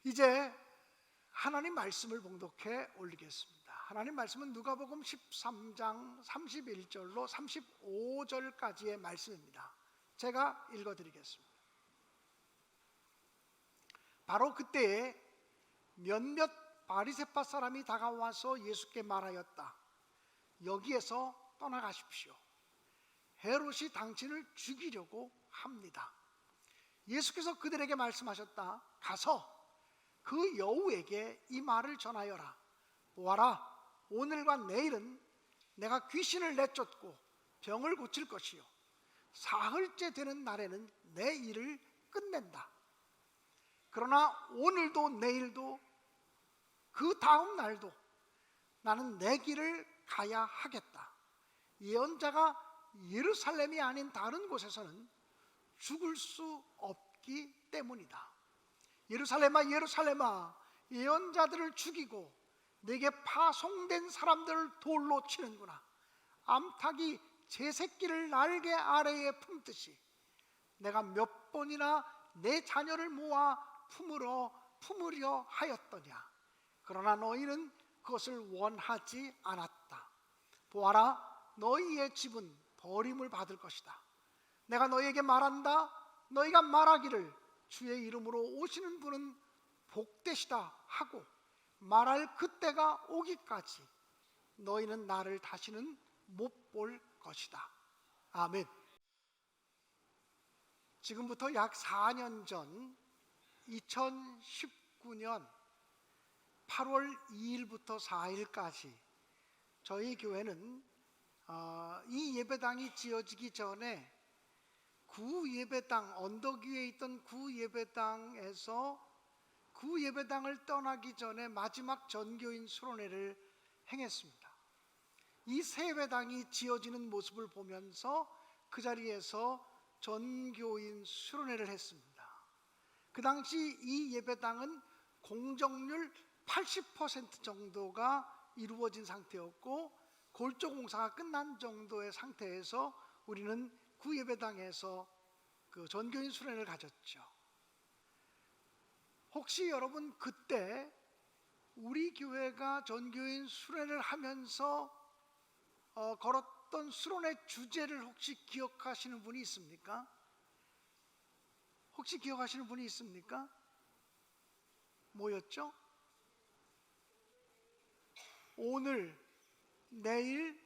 이제 하나님 말씀을 봉독해 올리겠습니다. 하나님 말씀은 누가복음 13장 31절로 35절까지의 말씀입니다. 제가 읽어드리겠습니다. 바로 그때에 몇몇 바리새파 사람이 다가와서 예수께 말하였다. 여기에서 떠나가십시오. 헤롯이 당신을 죽이려고 합니다. 예수께서 그들에게 말씀하셨다. 가서 그 여우에게 이 말을 전하여라. 보아라, 오늘과 내일은 내가 귀신을 내쫓고 병을 고칠 것이요 사흘째 되는 날에는 내 일을 끝낸다. 그러나 오늘도 내일도 그 다음 날도 나는 내 길을 가야 하겠다. 예언자가 예루살렘이 아닌 다른 곳에서는 죽을 수 없기 때문이다. 예루살렘아, 예루살렘아, 예언자들을 죽이고 내게 파송된 사람들을 돌로 치는구나. 암탉이 제 새끼를 날개 아래에 품듯이 내가 몇 번이나 내 자녀를 모아 품으려 하였더냐. 그러나 너희는 그것을 원하지 않았다. 보아라, 너희의 집은 버림을 받을 것이다. 내가 너희에게 말한다. 너희가 말하기를 주의 이름으로 오시는 분은 복되시다 하고 말할 그때가 오기까지 너희는 나를 다시는 못 볼 것이다. 아멘. 지금부터 약 4년 전 2019년 8월 2일부터 4일까지 저희 교회는 이 예배당이 지어지기 전에 구예배당, 언덕 위에 있던 구예배당에서 구예배당을 떠나기 전에 마지막 전교인 수련회를 행했습니다. 이 새 예배당이 지어지는 모습을 보면서 그 자리에서 전교인 수련회를 했습니다. 그 당시 이 예배당은 공정률 80% 정도가 이루어진 상태였고 골조 공사가 끝난 정도의 상태에서 우리는 구예배당에서 그 전교인 수련회를 가졌죠. 혹시 여러분 그때 우리 교회가 전교인 수련회를 하면서 걸었던 수련회 주제를 혹시 기억하시는 분이 있습니까? 혹시 기억하시는 분이 있습니까? 뭐였죠? 오늘, 내일,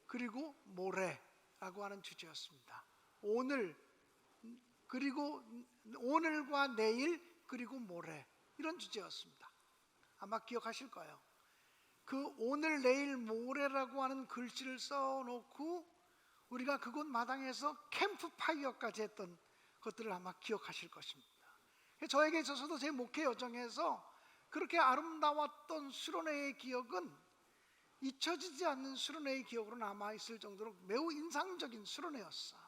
그리고 모레라고 하는 주제였습니다. 오늘, 그리고 오늘과 내일, 그리고 모레, 이런 주제였습니다. 아마 기억하실 거예요. 그 오늘, 내일, 모레라고 하는 글씨를 써놓고 우리가 그곳 마당에서 캠프파이어까지 했던 것들을 아마 기억하실 것입니다. 저에게 있어서도 제 목회 여정에서 그렇게 아름다웠던 수련회의 기억은 잊혀지지 않는 수련회의 기억으로 남아있을 정도로 매우 인상적인 수련회였어요.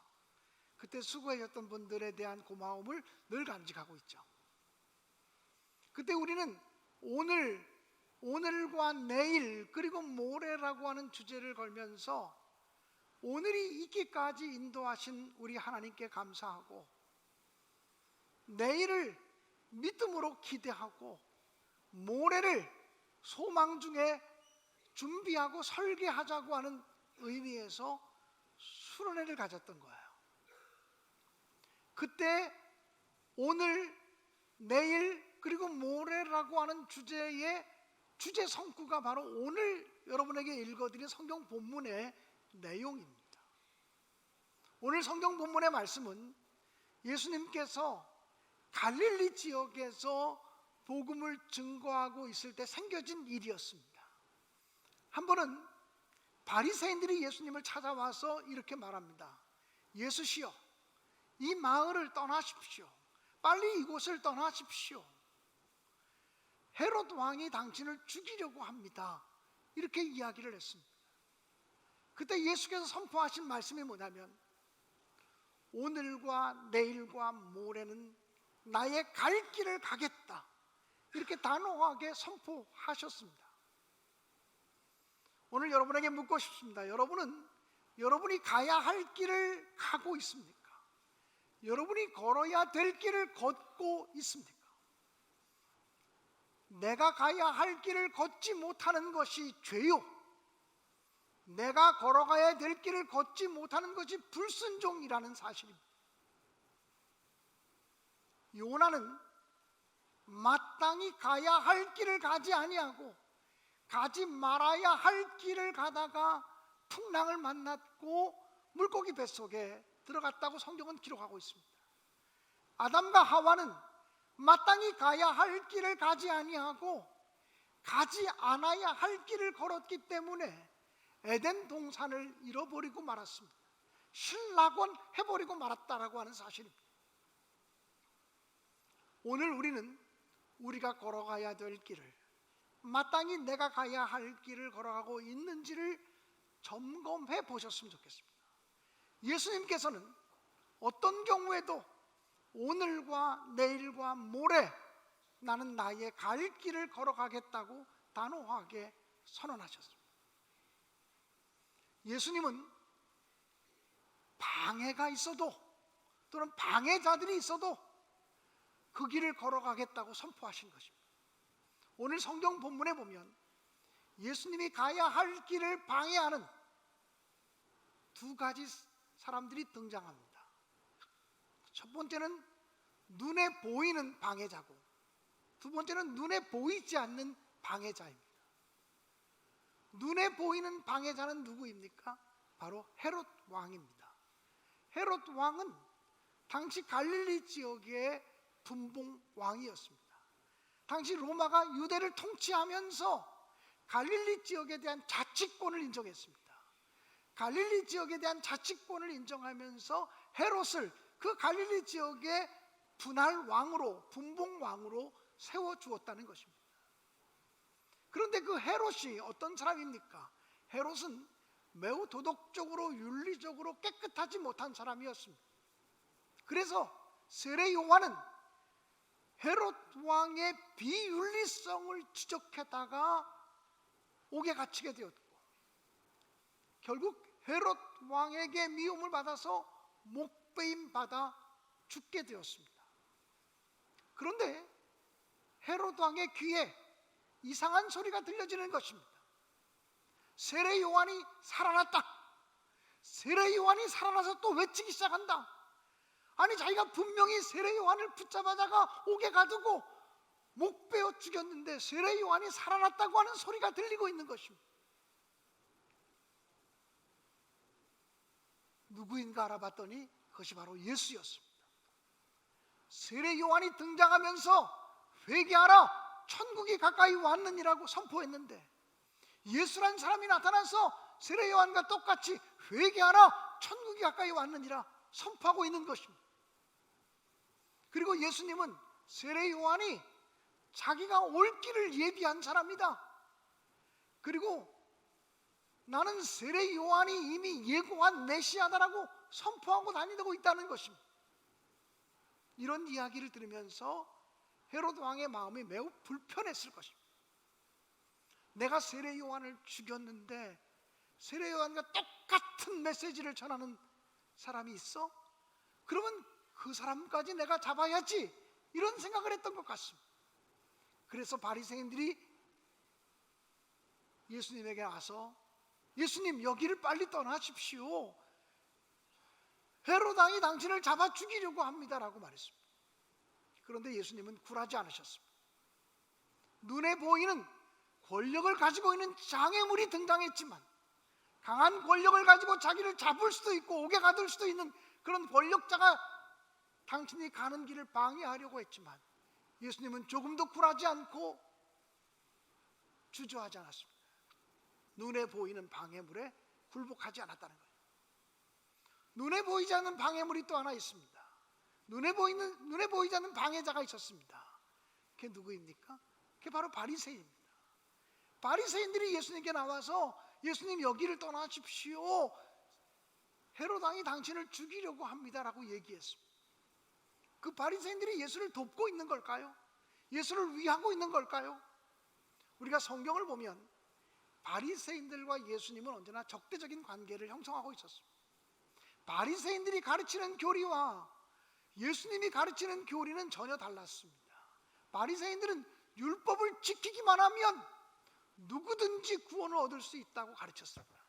그때 수고하셨던 분들에 대한 고마움을 늘 간직하고 있죠. 그때 우리는 오늘과 내일 그리고 모레라고 하는 주제를 걸면서 오늘이 있기까지 인도하신 우리 하나님께 감사하고 내일을 믿음으로 기대하고 모레를 소망 중에 준비하고 설계하자고 하는 의미에서 수련회를 가졌던 거예요. 그때 오늘, 내일, 그리고 모레라고 하는 주제의 주제 성구가 바로 오늘 여러분에게 읽어드린 성경 본문의 내용입니다. 오늘 성경 본문의 말씀은 예수님께서 갈릴리 지역에서 복음을 증거하고 있을 때 생겨진 일이었습니다. 한 번은 바리새인들이 예수님을 찾아와서 이렇게 말합니다. 예수시여, 이 마을을 떠나십시오. 빨리 이곳을 떠나십시오. 헤롯 왕이 당신을 죽이려고 합니다. 이렇게 이야기를 했습니다. 그때 예수께서 선포하신 말씀이 뭐냐면 오늘과 내일과 모레는 나의 갈 길을 가겠다. 이렇게 단호하게 선포하셨습니다. 오늘 여러분에게 묻고 싶습니다. 여러분이 가야 할 길을 가고 있습니까? 여러분이 걸어야 될 길을 걷고 있습니까? 내가 가야 할 길을 걷지 못하는 것이 죄요, 내가 걸어가야 될 길을 걷지 못하는 것이 불순종이라는 사실입니다. 요나는 마땅히 가야 할 길을 가지 아니하고 가지 말아야 할 길을 가다가 풍랑을 만났고 물고기 뱃속에 들어갔다고 성경은 기록하고 있습니다. 아담과 하와는 마땅히 가야 할 길을 가지 아니하고 가지 않아야 할 길을 걸었기 때문에 에덴 동산을 잃어버리고 말았습니다. 신락원 해버리고 말았다라고 하는 사실입니다. 오늘 우리는 우리가 걸어가야 될 길을, 마땅히 내가 가야 할 길을 걸어가고 있는지를 점검해 보셨으면 좋겠습니다. 예수님께서는 어떤 경우에도 오늘과 내일과 모레 나는 나의 갈 길을 걸어가겠다고 단호하게 선언하셨습니다. 예수님은 방해가 있어도 또는 방해자들이 있어도 그 길을 걸어가겠다고 선포하신 것입니다. 오늘 성경 본문에 보면 예수님이 가야 할 길을 방해하는 두 가지 사람들이 등장합니다. 첫 번째는 눈에 보이는 방해자고, 두 번째는 눈에 보이지 않는 방해자입니다. 눈에 보이는 방해자는 누구입니까? 바로 헤롯 왕입니다. 헤롯 왕은 당시 갈릴리 지역의 분봉 왕이었습니다. 당시 로마가 유대를 통치하면서 갈릴리 지역에 대한 자치권을 인정했습니다. 갈릴리 지역에 대한 자치권을 인정하면서 헤롯을 그 갈릴리 지역의 분할 왕으로, 분봉 왕으로 세워주었다는 것입니다. 그런데 그 헤롯이 어떤 사람입니까? 헤롯은 매우 도덕적으로 윤리적으로 깨끗하지 못한 사람이었습니다. 그래서 세례 요한은 헤롯 왕의 비윤리성을 지적하다가 옥에 갇히게 되었고, 결국 헤롯 왕에게 미움을 받아서 목배임 받아 죽게 되었습니다. 그런데 헤롯 왕의 귀에 이상한 소리가 들려지는 것입니다. 세례 요한이 살아났다. 세례 요한이 살아나서 또 외치기 시작한다. 아니, 자기가 분명히 세례 요한을 붙잡아다가 옥에 가두고 목 베어 죽였는데 세례 요한이 살아났다고 하는 소리가 들리고 있는 것입니다. 누구인가 알아봤더니 그것이 바로 예수였습니다. 세례 요한이 등장하면서 회개하라, 천국이 가까이 왔느니라고 선포했는데 예수란 사람이 나타나서 세례 요한과 똑같이 회개하라, 천국이 가까이 왔느니라 선포하고 있는 것입니다. 그리고 예수님은 세례 요한이 자기가 올 길을 예비한 사람이다. 그리고 나는 세례 요한이 이미 예고한 메시아다라고 선포하고 다니고 있다는 것입니다. 이런 이야기를 들으면서 헤롯 왕의 마음이 매우 불편했을 것입니다. 내가 세례 요한을 죽였는데 세례 요한과 똑같은 메시지를 전하는 사람이 있어? 그러면 그 사람까지 내가 잡아야지, 이런 생각을 했던 것 같습니다. 그래서 바리새인들이 예수님에게 와서 예수님, 여기를 빨리 떠나십시오. 헤롯 왕이 당신을 잡아 죽이려고 합니다라고 말했습니다. 그런데 예수님은 굴하지 않으셨습니다. 눈에 보이는 권력을 가지고 있는 장애물이 등장했지만, 강한 권력을 가지고 자기를 잡을 수도 있고 옥에 가둘 수도 있는 그런 권력자가 당신이 가는 길을 방해하려고 했지만 예수님은 조금도 굴하지 않고 주저하지 않았습니다. 눈에 보이는 방해물에 굴복하지 않았다는 거예요. 눈에 보이지 않는 방해물이 또 하나 있습니다. 눈에 보이지 않는 방해자가 있었습니다. 그게 누구입니까? 그게 바로 바리새인입니다. 바리새인들이 예수님께 나와서 예수님, 여기를 떠나십시오. 헤롯 왕이 당신을 죽이려고 합니다라고 얘기했습니다. 그 바리새인들이 예수를 돕고 있는 걸까요? 예수를 위하고 있는 걸까요? 우리가 성경을 보면 바리새인들과 예수님은 언제나 적대적인 관계를 형성하고 있었습니다. 바리새인들이 가르치는 교리와 예수님이 가르치는 교리는 전혀 달랐습니다. 바리새인들은 율법을 지키기만 하면 누구든지 구원을 얻을 수 있다고 가르쳤습니다.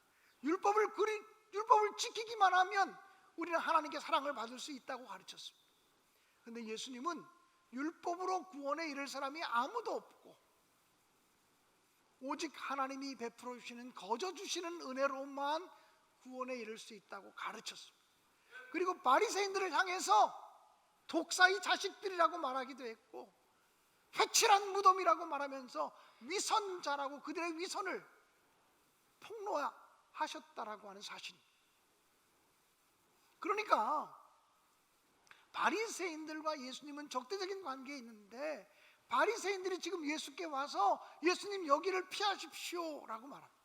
율법을 지키기만 하면 우리는 하나님께 사랑을 받을 수 있다고 가르쳤습니다. 그런데 예수님은 율법으로 구원에 이를 사람이 아무도 없고 오직 하나님이 베풀어 주시는 거저 주시는 은혜로만 구원에 이를 수 있다고 가르쳤습니다. 그리고 바리새인들을 향해서 독사의 자식들이라고 말하기도 했고 회칠한 무덤이라고 말하면서 위선자라고 그들의 위선을 폭로하셨다라고 하는 사실입니다. 그러니까 바리새인들과 예수님은 적대적인 관계에 있는데 바리새인들이 지금 예수께 와서 예수님 여기를 피하십시오라고 말합니다.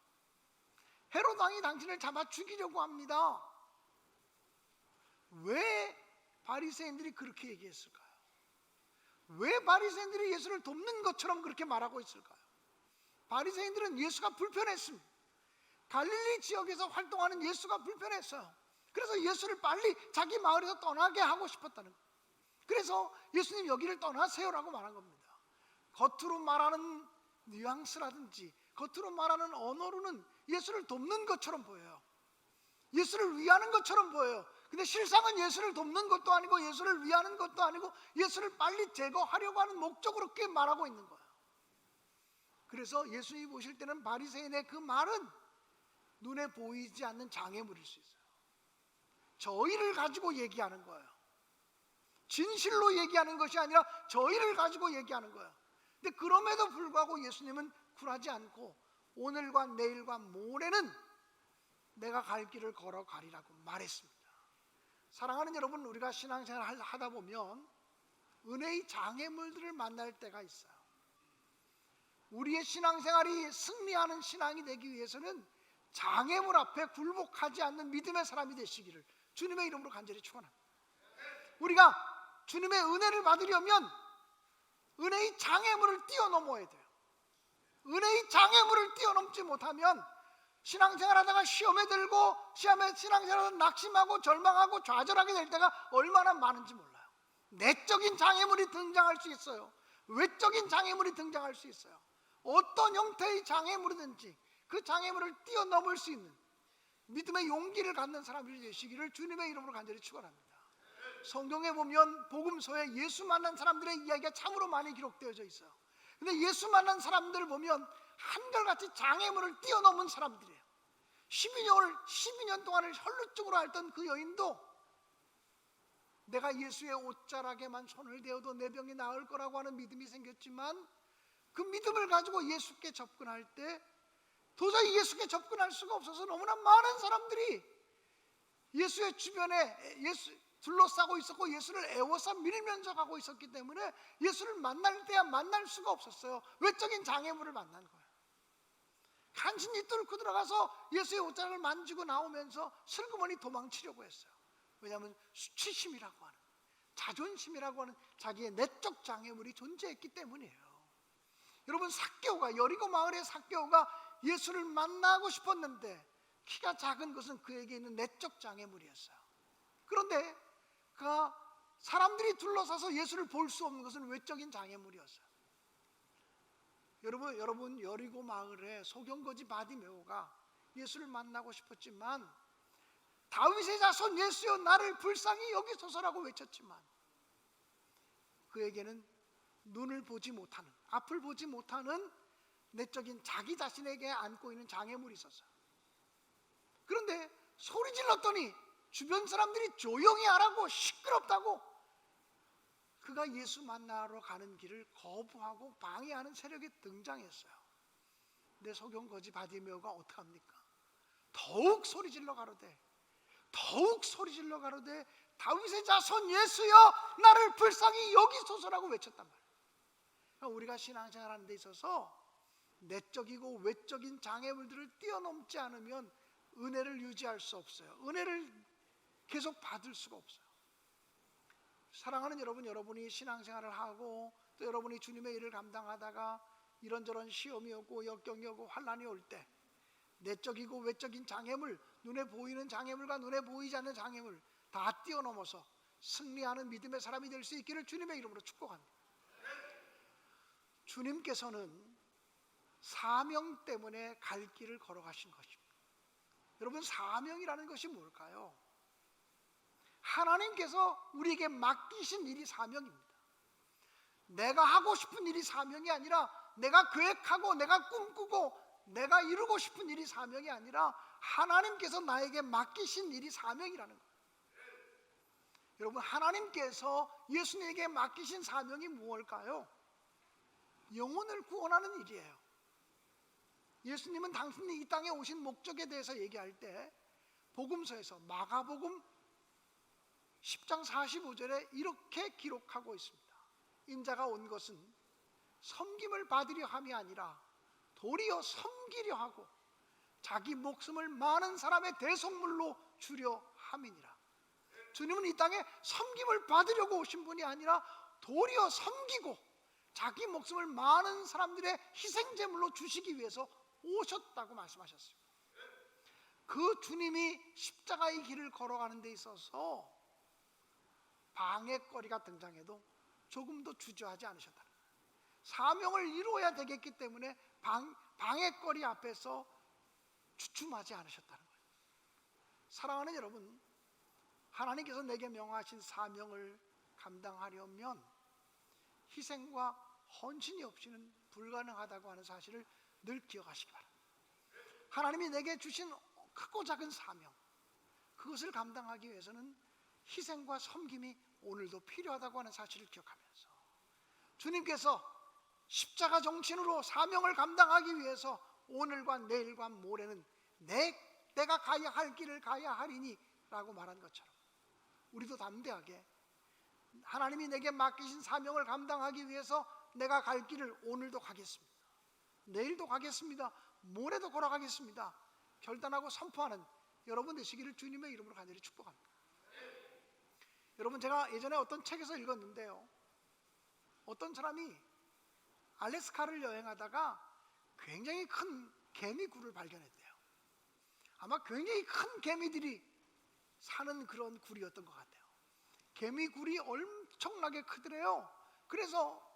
헤롯 왕이 당신을 잡아 죽이려고 합니다. 왜 바리새인들이 그렇게 얘기했을까요? 왜 바리새인들이 예수를 돕는 것처럼 그렇게 말하고 있을까요? 바리새인들은 예수가 불편했습니다. 갈릴리 지역에서 활동하는 예수가 불편했어요. 그래서 예수를 빨리 자기 마을에서 떠나게 하고 싶었다는 거예요. 그래서 예수님 여기를 떠나세요라고 말한 겁니다. 겉으로 말하는 뉘앙스라든지 겉으로 말하는 언어로는 예수를 돕는 것처럼 보여요. 예수를 위하는 것처럼 보여요. 근데 실상은 예수를 돕는 것도 아니고 예수를 위하는 것도 아니고 예수를 빨리 제거하려고 하는 목적으로 그렇게 말하고 있는 거예요. 그래서 예수님이 보실 때는 바리새인의 그 말은 눈에 보이지 않는 장애물일 수 있어요. 저희를 가지고 얘기하는 거예요. 진실로 얘기하는 것이 아니라 저희를 가지고 얘기하는 거예요. 근데 그럼에도 불구하고 예수님은 굴하지 않고 오늘과 내일과 모레는 내가 갈 길을 걸어가리라고 말했습니다. 사랑하는 여러분, 우리가 신앙생활을 하다 보면 은혜의 장애물들을 만날 때가 있어요. 우리의 신앙생활이 승리하는 신앙이 되기 위해서는 장애물 앞에 굴복하지 않는 믿음의 사람이 되시기를 주님의 이름으로 간절히 축원합니다. 우리가 주님의 은혜를 받으려면 은혜의 장애물을 뛰어넘어야 돼요. 은혜의 장애물을 뛰어넘지 못하면 신앙생활하다가 시험에 들고 신앙생활하다가 낙심하고 절망하고 좌절하게 될 때가 얼마나 많은지 몰라요. 내적인 장애물이 등장할 수 있어요. 외적인 장애물이 등장할 수 있어요. 어떤 형태의 장애물이든지 그 장애물을 뛰어넘을 수 있는 믿음의 용기를 갖는 사람들이 되시기를 주님의 이름으로 간절히 축원합니다. 성경에 보면 복음서에 예수 만난 사람들의 이야기가 참으로 많이 기록되어져 있어요. 근데 예수 만난 사람들을 보면 한결같이 장애물을 뛰어넘은 사람들이에요. 12년 동안을 혈루증으로 앓던 그 여인도 내가 예수의 옷자락에만 손을 대어도 내 병이 나을 거라고 하는 믿음이 생겼지만 그 믿음을 가지고 예수께 접근할 때 도저히 예수께 접근할 수가 없어서 너무나 많은 사람들이 예수의 주변에 둘러싸고 있었고 예수를 애워싸 밀면서 가고 있었기 때문에 예수를 만날 때야 만날 수가 없었어요. 외적인 장애물을 만난 거예요. 간신히 뚫고 들어가서 예수의 옷자락을 만지고 나오면서 슬그머니 도망치려고 했어요. 왜냐하면 수치심이라고 하는, 자존심이라고 하는 자기의 내적 장애물이 존재했기 때문이에요. 여러분, 삭개오가, 여리고 마을의 삭개오가 예수를 만나고 싶었는데 키가 작은 것은 그에게 있는 내적 장애물이었어요. 그런데 그가 사람들이 둘러싸서 예수를 볼 수 없는 것은 외적인 장애물이었어요. 여러분 여리고 마을에 소경거지 바디메오가 예수를 만나고 싶었지만 다윗의 자손 예수여 나를 불쌍히 여기소서라고 외쳤지만 그에게는 눈을 보지 못하는, 앞을 보지 못하는 내적인 자기 자신에게 안고 있는 장애물이 있었어요. 그런데 소리 질렀더니 주변 사람들이 조용히 하라고, 시끄럽다고, 그가 예수 만나러 가는 길을 거부하고 방해하는 세력이 등장했어요. 내 소경거지 바디메오가 어떡합니까? 더욱 소리 질러 가로되 다윗의 자손 예수여 나를 불쌍히 여기소서라고 외쳤단 말이에요. 그러니까 우리가 신앙생활하는 데 있어서 내적이고 외적인 장애물들을 뛰어넘지 않으면 은혜를 유지할 수 없어요. 은혜를 계속 받을 수가 없어요. 사랑하는 여러분, 여러분이 신앙생활을 하고 또 여러분이 주님의 일을 감당하다가 이런저런 시험이 오고 역경이 오고 환난이 올 때 내적이고 외적인 장애물, 눈에 보이는 장애물과 눈에 보이지 않는 장애물 다 뛰어넘어서 승리하는 믿음의 사람이 될 수 있기를 주님의 이름으로 축복합니다. 주님께서는 사명 때문에 갈 길을 걸어가신 것입니다. 여러분, 사명이라는 것이 뭘까요? 하나님께서 우리에게 맡기신 일이 사명입니다. 내가 하고 싶은 일이 사명이 아니라, 내가 계획하고 내가 꿈꾸고 내가 이루고 싶은 일이 사명이 아니라 하나님께서 나에게 맡기신 일이 사명이라는 거예요. 여러분, 하나님께서 예수님에게 맡기신 사명이 무엇일까요? 영혼을 구원하는 일이에요. 예수님은 당신이 이 땅에 오신 목적에 대해서 얘기할 때 복음서에서 마가복음 10장 45절에 이렇게 기록하고 있습니다. 인자가 온 것은 섬김을 받으려 함이 아니라 도리어 섬기려 하고 자기 목숨을 많은 사람의 대속물로 주려 함이니라. 주님은 이 땅에 섬김을 받으려고 오신 분이 아니라 도리어 섬기고 자기 목숨을 많은 사람들의 희생제물로 주시기 위해서 오셨다고 말씀하셨어요. 그 주님이 십자가의 길을 걸어가는 데 있어서 방해거리가 등장해도 조금도 주저하지 않으셨다. 사명을 이루어야 되겠기 때문에 방해거리 앞에서 주춤하지 않으셨다는 거예요. 사랑하는 여러분, 하나님께서 내게 명하신 사명을 감당하려면 희생과 헌신이 없이는 불가능하다고 하는 사실을 늘 기억하시기 바랍니다. 하나님이 내게 주신 크고 작은 사명, 그것을 감당하기 위해서는 희생과 섬김이 오늘도 필요하다고 하는 사실을 기억하면서 주님께서 십자가 정신으로 사명을 감당하기 위해서 오늘과 내일과 모레는 내가 가야 할 길을 가야 하리니 라고 말한 것처럼 우리도 담대하게 하나님이 내게 맡기신 사명을 감당하기 위해서 내가 갈 길을 오늘도 가겠습니다, 내일도 가겠습니다, 모레도 걸어가겠습니다 결단하고 선포하는 여러분 되시기를 주님의 이름으로 간절히 축복합니다. 여러분, 제가 예전에 어떤 책에서 읽었는데요, 어떤 사람이 알래스카를 여행하다가 굉장히 큰 개미굴을 발견했대요. 아마 굉장히 큰 개미들이 사는 그런 굴이었던 것 같아요. 개미굴이 엄청나게 크더래요. 그래서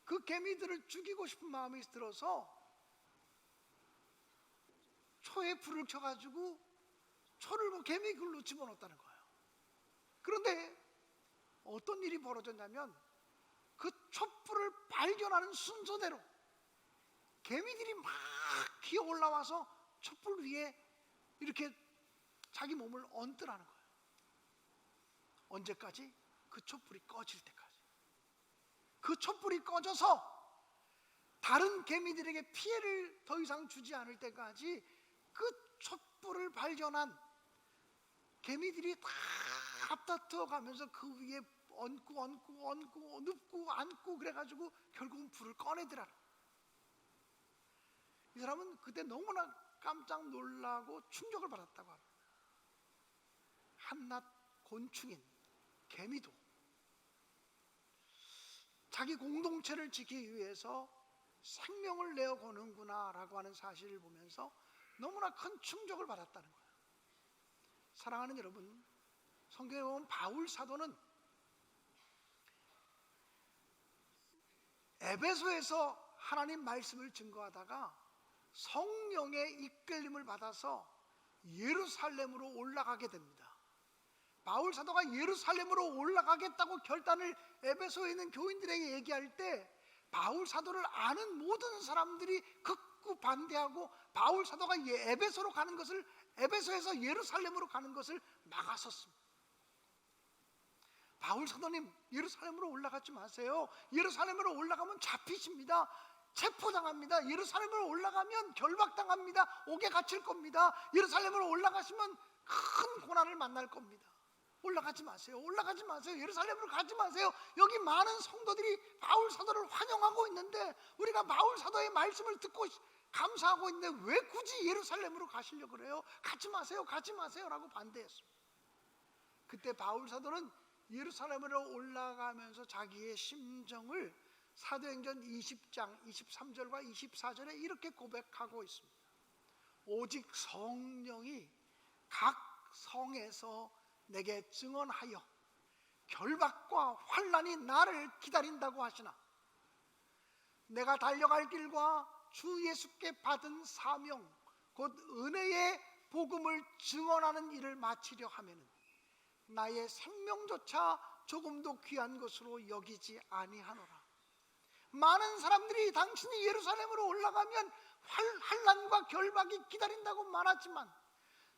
그 개미들을 죽이고 싶은 마음이 들어서 초에 불을 켜가지고 초를 뭐 개미굴로 집어넣었다는 거예요. 그런데 어떤 일이 벌어졌냐면 그 촛불을 발견하는 순서대로 개미들이 막 기어 올라와서 촛불 위에 이렇게 자기 몸을 얹더라는 거예요. 언제까지? 그 촛불이 꺼질 때까지. 그 촛불이 꺼져서 다른 개미들에게 피해를 더 이상 주지 않을 때까지 그 촛불을 발견한 개미들이 다 앞다투어 가면서 그 위에 얹고 눕고 앉고 그래가지고 결국은 불을 꺼내더라. 이 사람은 그때 너무나 깜짝 놀라고 충격을 받았다고 합니다. 한낱 곤충인 개미도 자기 공동체를 지키기 위해서 생명을 내어 거는구나 라고 하는 사실을 보면서 너무나 큰 충격을 받았다는 거예요. 사랑하는 여러분, 성경에 보면 바울 사도는 에베소에서 하나님 말씀을 증거하다가 성령의 이끌림을 받아서 예루살렘으로 올라가게 됩니다. 바울 사도가 예루살렘으로 올라가겠다고 결단을 에베소에 있는 교인들에게 얘기할 때 바울 사도를 아는 모든 사람들이 극구 반대하고 바울 사도가 에베소로 가는 것을, 에베소에서 예루살렘으로 가는 것을 막았었습니다. 바울 사도님, 예루살렘으로 올라가지 마세요. 예루살렘으로 올라가면 잡히십니다. 체포당합니다. 예루살렘으로 올라가면 결박당합니다. 옥에 갇힐 겁니다. 예루살렘으로 올라가시면 큰 고난을 만날 겁니다. 올라가지 마세요. 올라가지 마세요. 예루살렘으로 가지 마세요. 여기 많은 성도들이 바울 사도를 환영하고 있는데 우리가 바울 사도의 말씀을 듣고 감사하고 있는데 왜 굳이 예루살렘으로 가시려고 그래요? 가지 마세요. 가지 마세요 라고 반대했습니다. 그때 바울 사도는 예루살렘으로 올라가면서 자기의 심정을 사도행전 20장 23절과 24절에 이렇게 고백하고 있습니다. 오직 성령이 각 성에서 내게 증언하여 결박과 환난이 나를 기다린다고 하시나 내가 달려갈 길과 주 예수께 받은 사명, 곧 은혜의 복음을 증언하는 일을 마치려 하면은 나의 생명조차 조금도 귀한 것으로 여기지 아니하노라. 많은 사람들이 당신이 예루살렘으로 올라가면 환난과 결박이 기다린다고 말하지만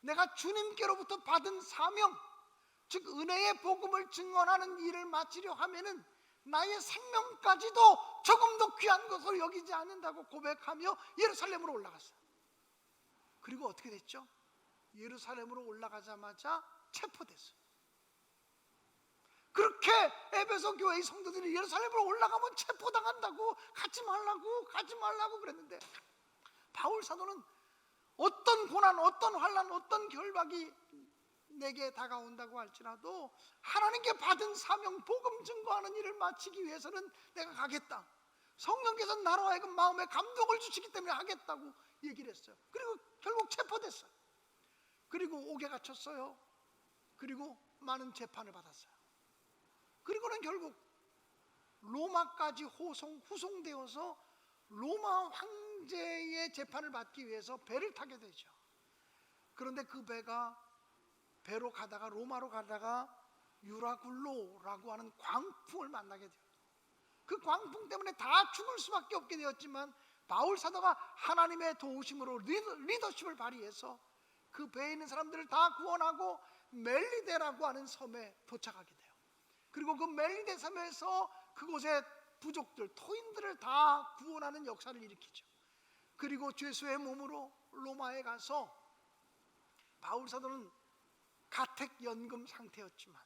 내가 주님께로부터 받은 사명, 즉 은혜의 복음을 증언하는 일을 마치려 하면은 나의 생명까지도 조금도 귀한 것으로 여기지 않는다고 고백하며 예루살렘으로 올라갔어요. 그리고 어떻게 됐죠? 예루살렘으로 올라가자마자 체포됐어요. 그렇게 에베소 교회의 성도들이 예루살렘으로 올라가면 체포당한다고 가지 말라고 그랬는데, 바울 사도는 어떤 고난, 어떤 환난, 어떤 결박이 내게 다가온다고 할지라도 하나님께 받은 사명, 복음 증거하는 일을 마치기 위해서는 내가 가겠다. 성령께서 나로 하여금 마음에 감동을 주시기 때문에 하겠다고 얘기를 했어요. 그리고 결국 체포됐어요. 그리고 옥에 갇혔어요. 그리고 많은 재판을 받았어요. 그리고는 결국 로마까지 후송되어서 로마 황제의 재판을 받기 위해서 배를 타게 되죠. 그런데 그 배로 가다가 로마로 가다가 유라굴로라고 하는 광풍을 만나게 돼요. 그 광풍 때문에 다 죽을 수밖에 없게 되었지만 바울 사도가 하나님의 도우심으로 리더십을 발휘해서 그 배에 있는 사람들을 다 구원하고 멜리데라고 하는 섬에 도착하게 돼요. 그리고 그 멜리데 섬에서 그곳의 부족들, 토인들을 다 구원하는 역사를 일으키죠. 그리고 죄수의 몸으로 로마에 가서 바울 사도는 가택연금 상태였지만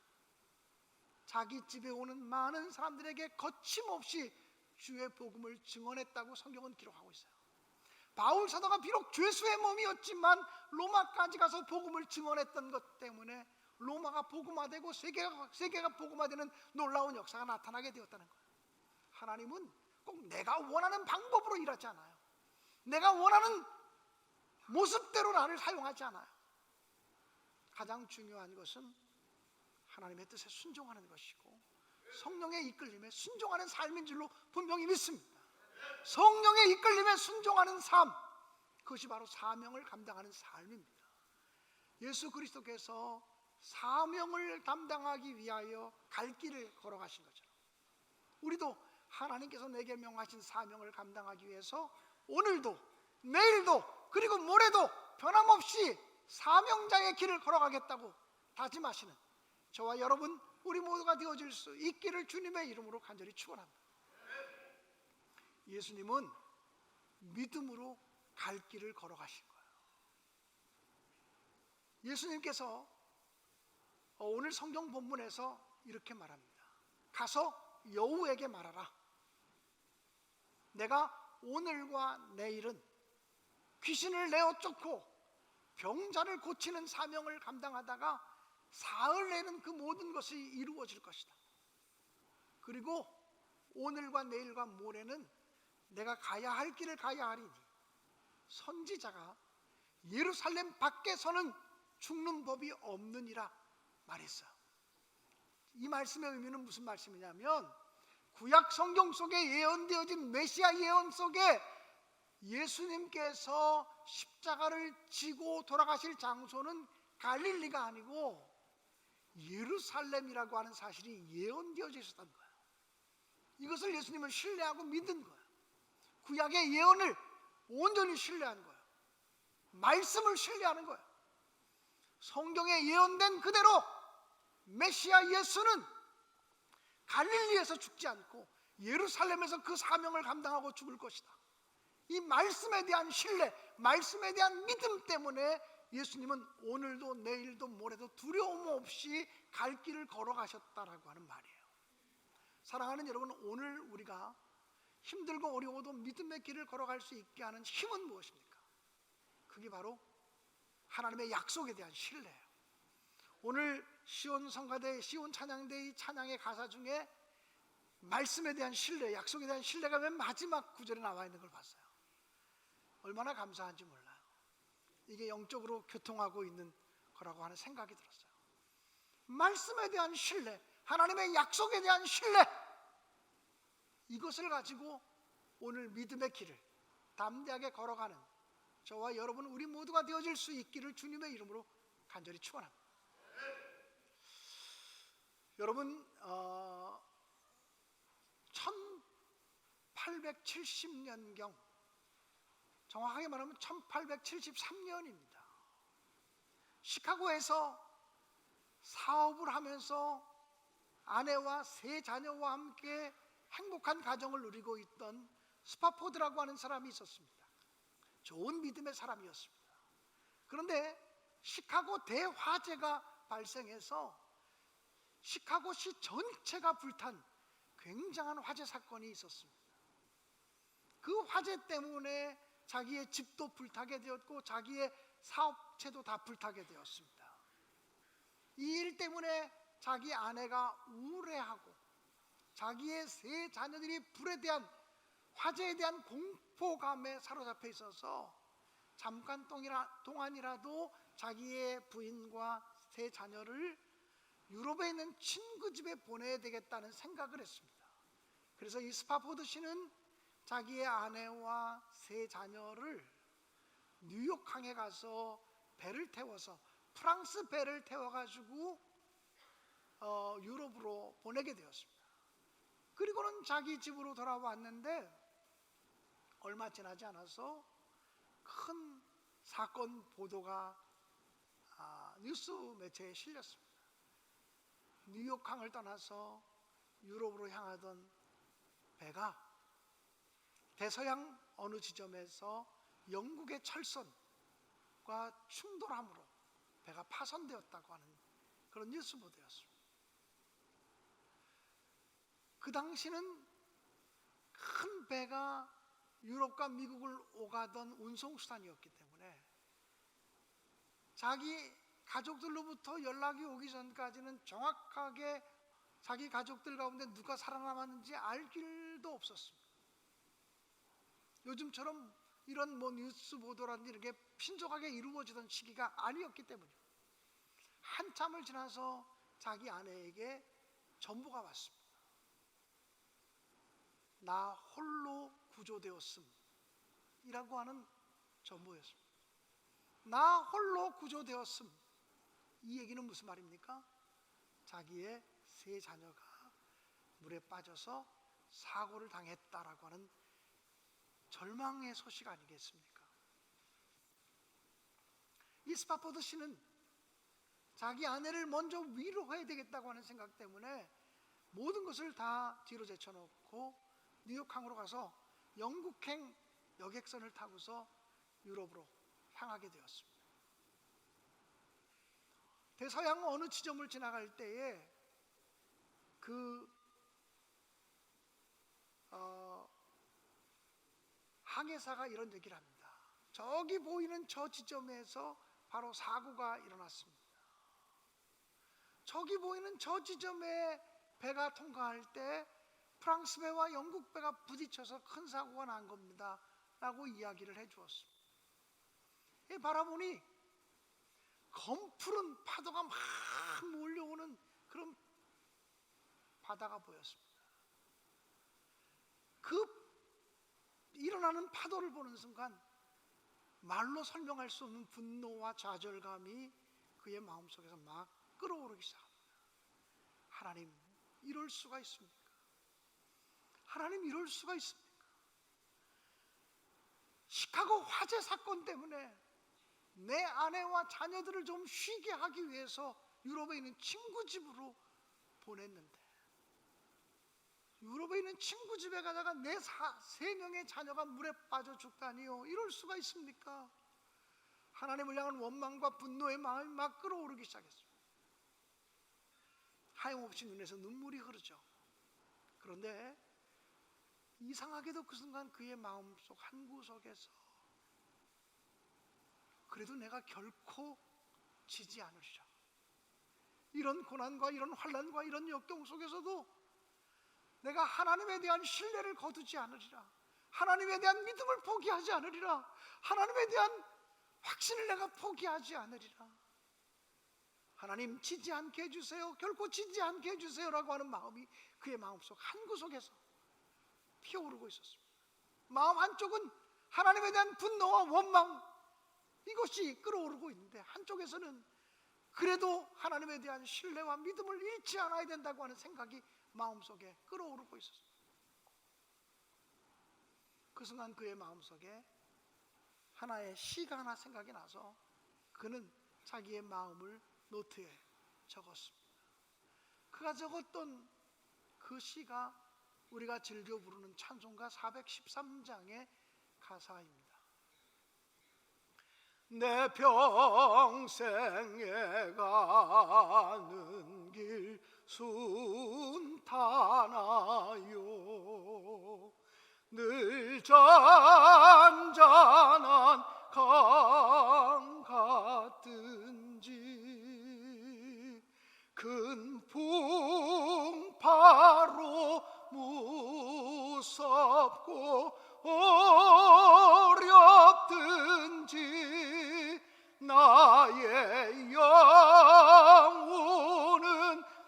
자기 집에 오는 많은 사람들에게 거침없이 주의 복음을 증언했다고 성경은 기록하고 있어요. 바울 사도가 비록 죄수의 몸이었지만 로마까지 가서 복음을 증언했던 것 때문에 로마가 복음화되고 세계가 복음화되는 놀라운 역사가 나타나게 되었다는 거예요. 하나님은 꼭 내가 원하는 방법으로 일하지 않아요. 내가 원하는 모습대로 나를 사용하지 않아요. 가장 중요한 것은 하나님의 뜻에 순종하는 것이고 성령의 이끌림에 순종하는 삶인 줄로 분명히 믿습니다. 성령의 이끌림에 순종하는 삶, 그것이 바로 사명을 감당하는 삶입니다. 예수 그리스도께서 사명을 감당하기 위하여 갈 길을 걸어가신 것처럼 우리도 하나님께서 내게 명하신 사명을 감당하기 위해서 오늘도 내일도 그리고 모레도 변함없이 사명자의 길을 걸어가겠다고 다짐하시는 저와 여러분 우리 모두가 되어질 수 있기를 주님의 이름으로 간절히 축원합니다. 예수님은 믿음으로 갈 길을 걸어가신 거예요. 예수님께서 오늘 성경 본문에서 이렇게 말합니다. 가서 여우에게 말하라. 내가 오늘과 내일은 귀신을 내어 쫓고 병자를 고치는 사명을 감당하다가 사흘 내는 그 모든 것이 이루어질 것이다. 그리고 오늘과 내일과 모레는 내가 가야 할 길을 가야 하리니 선지자가 예루살렘 밖에서는 죽는 법이 없느니라 말했어요. 이 말씀의 의미는 무슨 말씀이냐면 구약 성경 속에 예언되어진 메시아 예언 속에 예수님께서 십자가를 지고 돌아가실 장소는 갈릴리가 아니고 예루살렘이라고 하는 사실이 예언되어져 있었던 거예요. 이것을 예수님은 신뢰하고 믿은 거예요. 구약의 예언을 온전히 신뢰한 거예요. 말씀을 신뢰하는 거예요. 성경에 예언된 그대로 메시아 예수는 갈릴리에서 죽지 않고 예루살렘에서 그 사명을 감당하고 죽을 것이다. 이 말씀에 대한 신뢰, 말씀에 대한 믿음 때문에 예수님은 오늘도 내일도 모레도 두려움 없이 갈 길을 걸어가셨다라고 하는 말이에요. 사랑하는 여러분, 오늘 우리가 힘들고 어려워도 믿음의 길을 걸어갈 수 있게 하는 힘은 무엇입니까? 그게 바로 하나님의 약속에 대한 신뢰예요. 오늘 시온 성가대, 시온 찬양대의 찬양의 가사 중에 말씀에 대한 신뢰, 약속에 대한 신뢰가 맨 마지막 구절에 나와 있는 걸 봤어요. 얼마나 감사한지 몰라요. 이게 영적으로 교통하고 있는 거라고 하는 생각이 들었어요. 말씀에 대한 신뢰, 하나님의 약속에 대한 신뢰, 이것을 가지고 오늘 믿음의 길을 담대하게 걸어가는 저와 여러분 우리 모두가 되어질 수 있기를 주님의 이름으로 간절히 축원합니다. 여러분 1870년경, 정확하게 말하면 1873년입니다. 시카고에서 사업을 하면서 아내와 세 자녀와 함께 행복한 가정을 누리고 있던 스파포드라고 하는 사람이 있었습니다. 좋은 믿음의 사람이었습니다. 그런데 시카고 대화재가 발생해서 시카고시 전체가 불탄 굉장한 화재 사건이 있었습니다. 그 화재 때문에 자기의 집도 불타게 되었고 자기의 사업체도 다 불타게 되었습니다. 이 일 때문에 자기 아내가 우울해하고 자기의 세 자녀들이 불에 대한, 화재에 대한 공포감에 사로잡혀 있어서 잠깐 동안이라도 자기의 부인과 세 자녀를 유럽에 있는 친구 집에 보내야 되겠다는 생각을 했습니다. 그래서 이 스파포드 씨는 자기의 아내와 세 자녀를 뉴욕항에 가서 배를 태워서, 프랑스 배를 태워가지고 유럽으로 보내게 되었습니다. 그리고는 자기 집으로 돌아왔는데 얼마 지나지 않아서 큰 사건 보도가 뉴스 매체에 실렸습니다. 뉴욕항을 떠나서 유럽으로 향하던 배가 대서양 어느 지점에서 영국의 철선과 충돌함으로 배가 파손되었다고 하는 그런 뉴스 보도였습니다. 그 당시는 큰 배가 유럽과 미국을 오가던 운송수단이었기 때문에 자기 가족들로부터 연락이 오기 전까지는 정확하게 자기 가족들 가운데 누가 살아남았는지 알 길도 없었습니다. 요즘처럼 이런 뉴스 보도라든지 이렇게 신속하게 이루어지던 시기가 아니었기 때문이에요. 한참을 지나서 자기 아내에게 전보가 왔습니다. 나 홀로 구조되었음 이라고 하는 전보였습니다. 나 홀로 구조되었음. 이 얘기는 무슨 말입니까? 자기의 세 자녀가 물에 빠져서 사고를 당했다라고 하는 절망의 소식 아니겠습니까? 이 스파포드 씨는 자기 아내를 먼저 위로해야 되겠다고 하는 생각 때문에 모든 것을 다 뒤로 제쳐놓고 뉴욕항으로 가서 영국행 여객선을 타고서 유럽으로 향하게 되었습니다. 대서양 어느 지점을 지나갈 때에 항해사가 이런 얘기를 합니다. 저기 보이는 저 지점에서 바로 사고가 일어났습니다. 저기 보이는 저 지점에 배가 통과할 때 프랑스 배와 영국 배가 부딪혀서 큰 사고가 난 겁니다 라고 이야기를 해주었습니다. 바라보니 검푸른 파도가 막 몰려오는 그런 바다가 보였습니다. 그 일어나는 파도를 보는 순간 말로 설명할 수 없는 분노와 좌절감이 그의 마음속에서 막 끓어오르기 시작합니다. 하나님, 이럴 수가 있습니까? 하나님, 이럴 수가 있습니까? 시카고 화재 사건 때문에 내 아내와 자녀들을 좀 쉬게 하기 위해서 유럽에 있는 친구 집으로 보냈는데 유럽에 있는 친구 집에 가다가 내 세 명의 자녀가 물에 빠져 죽다니요. 이럴 수가 있습니까? 하나님을 향한 원망과 분노의 마음이 막 끓어오르기 시작했습니다. 하염없이 눈에서 눈물이 흐르죠. 그런데 이상하게도 그 순간 그의 마음속 한구석에서 그래도 내가 결코 지지 않으리라. 이런 고난과 이런 환난과 이런 역경 속에서도 내가 하나님에 대한 신뢰를 거두지 않으리라. 하나님에 대한 믿음을 포기하지 않으리라. 하나님에 대한 확신을 내가 포기하지 않으리라. 하나님, 지지 않게 해주세요. 결코 지지 않게 해주세요 라고 하는 마음이 그의 마음속 한구석에서 피어오르고 있었습니다. 마음 한쪽은 하나님에 대한 분노와 원망, 이것이 끌어오르고 있는데 한쪽에서는 그래도 하나님에 대한 신뢰와 믿음을 잃지 않아야 된다고 하는 생각이 마음속에 끌어오르고 있었습니다. 그 순간 그의 마음속에 하나의 시가 하나 생각이 나서 그는 자기의 마음을 노트에 적었습니다. 그가 적었던 그 시가 우리가 즐겨 부르는 찬송가 413장의 가사입니다. 내 평생에 가는 길 순탄하요 늘 잔잔한 강 같든지 큰 풍파로 무섭고 어렵든지 나의 영혼은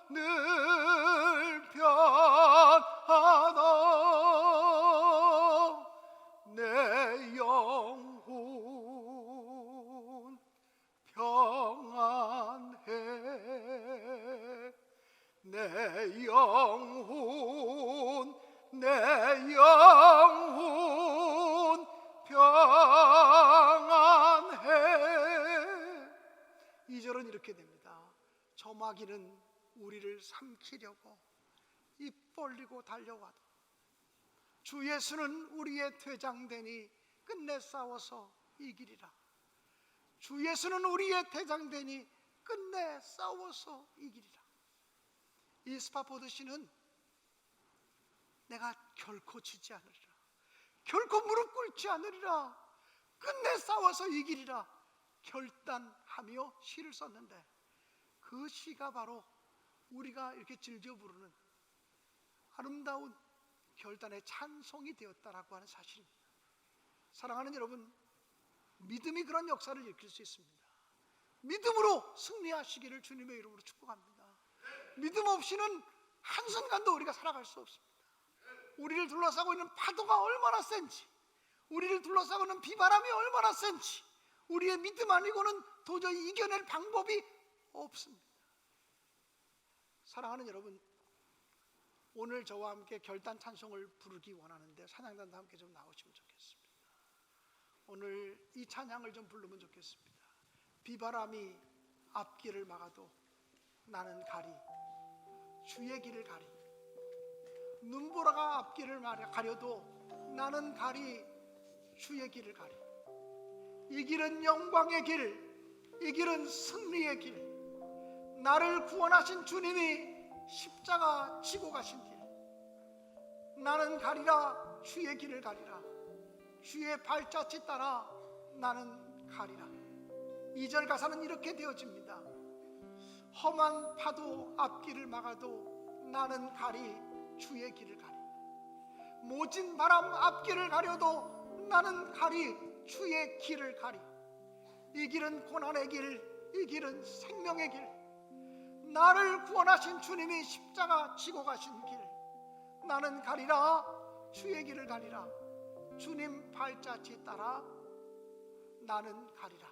늘 편하다. 내 영혼 평안해. 내 영혼 평안해. 2절은 이렇게 됩니다. 저 마귀는 우리를 삼키려고 입 벌리고 달려와도 주 예수는 우리의 대장되니 끝내 싸워서 이기리라. 주 예수는 우리의 대장되니 끝내 싸워서 이기리라. 이 스파포드 시는 내가 결코 지지 않으리라, 결코 무릎 꿇지 않으리라, 끝내 싸워서 이기리라 결단하며 시를 썼는데 그 시가 바로 우리가 이렇게 즐겨 부르는 아름다운 결단의 찬송이 되었다라고 하는 사실입니다. 사랑하는 여러분, 믿음이 그런 역사를 일으킬 수 있습니다. 믿음으로 승리하시기를 주님의 이름으로 축복합니다. 믿음 없이는 한순간도 우리가 살아갈 수 없습니다. 우리를 둘러싸고 있는 파도가 얼마나 센지, 우리를 둘러싸고 있는 비바람이 얼마나 센지 우리의 믿음 아니고는 도저히 이겨낼 방법이 없습니다. 사랑하는 여러분, 오늘 저와 함께 결단 찬송을 부르기 원하는데 찬양단도 함께 좀 나오시면 좋겠습니다. 오늘 이 찬양을 좀 부르면 좋겠습니다. 비바람이 앞길을 막아도 나는 가리, 주의 길을 가리. 눈보라가 앞길을 가려도 나는 가리, 주의 길을 가리. 이 길은 영광의 길, 이 길은 승리의 길, 나를 구원하신 주님이 십자가 지고 가신 길. 나는 가리라, 주의 길을 가리라. 주의 발자취 따라 나는 가리라. 2절 가사는 이렇게 되어집니다. 험한 파도 앞길을 막아도 나는 가리, 주의 길을 가리. 모진 바람 앞길을 가려도 나는 가리, 주의 길을 가리. 이 길은 고난의 길, 이 길은 생명의 길, 나를 구원하신 주님이 십자가 지고 가신 길. 나는 가리라, 주의 길을 가리라. 주님 발자취 따라 나는 가리라.